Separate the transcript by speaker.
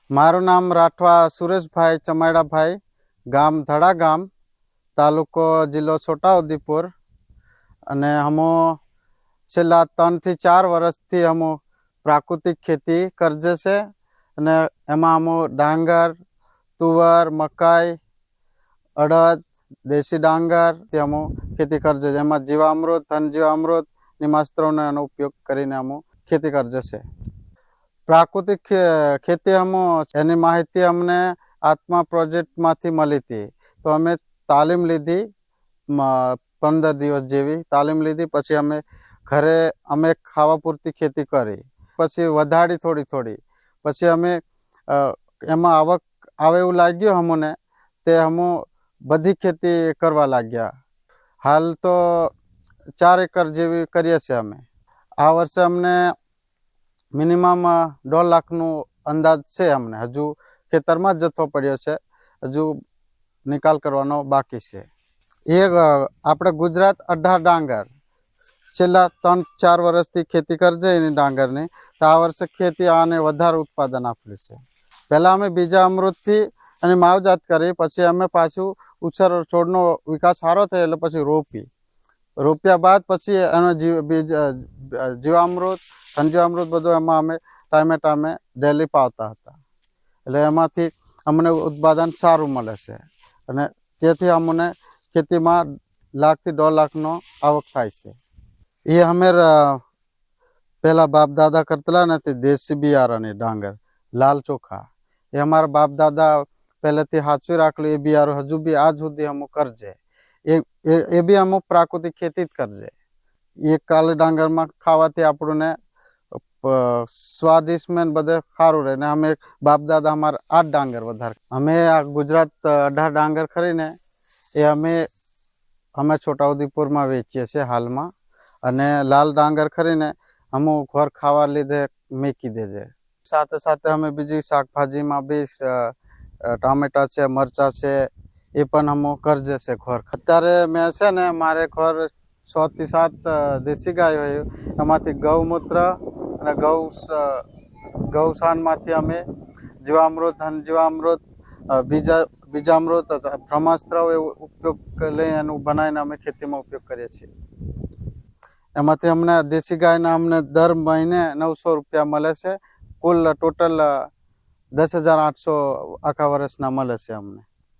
Speaker 1: મારું નામ રાઠવા સુરેશભાઈ ચમાડાભાઈ, ગામ ધડા ગામ, તાલુકો જિલ્લો છોટાઉદેપુર. અને હમો છેલ્લા 3 થી 4 વર્ષથી હમો પ્રાકૃતિક ખેતી કરજે છે. અને એમાં હમો ડાંગર, તુવર, મકાઈ, અડદ, દેશી ડાંગર તે હમો ખેતી કરજે છે. એમાં જીવામૃત, ધન જીવામૃત, નિમાસ્ત્રોનો એનો ઉપયોગ કરીને હમો ખેતી કરજે છે. પ્રાકૃતિક ખેતી હમો એની માહિતી અમને આત્મા પ્રોજેક્ટમાંથી મળી હતી. તો અમે તાલીમ લીધી, 15 દિવસ જેવી તાલીમ લીધી. પછી અમે ઘરે ખાવા પૂરતી ખેતી કરી, પછી વધારી થોડી. પછી અમે એમાં આવક આવે એવું લાગ્યું અમને, તે હમો બધી ખેતી કરવા લાગ્યા. હાલ તો 4 એકર જેવી કરીએ છીએ અમે. આ વર્ષે અમને મિનિમમ 1.5 લાખનું અંદાજ છે. અમને હજુ ખેતરમાં જ જથ્થો પડ્યો છે, હજુ નિકાલ કરવાનો બાકી છે. આપણે ગુજરાત 18 ડાંગર છેલ્લા 3-4 વર્ષથી ખેતી કરજે એની ડાંગરની. તો આ વર્ષે ખેતી આને વધારે ઉત્પાદન આપ્યું છે. પહેલાં અમે બીજા અમૃતથી અને માવજાત કરી, પછી અમે પાછું ઉછેર છોડનો વિકાસ સારો થયો એટલે પછી રોપ્યા બાદ પછી એનો જીવામૃત, ધનજીવામૃત બધું એમાં અમે ટાઈમે ડેલી પાવતા હતા. એટલે એમાંથી અમને ઉત્પાદન સારું મળે છે. અને તેથી અમને ખેતીમાં 1 લાખથી 1.5 લાખનો આવક થાય છે. એ અમે પહેલાં બાપ દાદા કરતેલા નથી, દેશી બિયારણની ડાંગર લાલ ચોખા, એ અમારા બાપ દાદા પહેલેથી સાચવી રાખેલું. એ બિયારો હજુ બી આજ સુધી અમુક કરજે. એ બી અમુક પ્રાકૃતિક ખેતી જ કરજે. એ કાળી ડાંગરમાં ખાવાથી આપણને સ્વાદિષ્ટ મેં બધે સારું રહે. ને અમે બાપ દાદા અમારા 8 ડાંગર વધારે. અમે આ ગુજરાત 18 ડાંગર ખરીને એ અમે છોટાઉદેપુરમાં વેચીએ છીએ હાલમાં. અને લાલ ડાંગર ખરીને અમુક ઘર ખાવા લીધે મેકી દે છે. સાથે અમે બીજી શાકભાજીમાં બી ટામેટા છે, મરચાં છે, એ પણ અમુક કરજે છે ઘર. અત્યારે મેં છે ને મારે ઘર 6 થી 7 દેશી ગાય હોય, એમાંથી ગૌમૂત્ર અને ગૌશાનમાંથી અમે જીવામૃત, ધન જીવામૃત, બીજામૃત, બ્રહ્માસ્ત્ર ઉપયોગ લઈ એનું બનાવીને અમે ખેતીમાં ઉપયોગ કરીએ છીએ. એમાંથી અમને દેશી ગાયના અમને દર મહિને 900 રૂપિયા મળે છે. કુલ ટોટલ 10,800 આખા વર્ષના મળે છે અમને.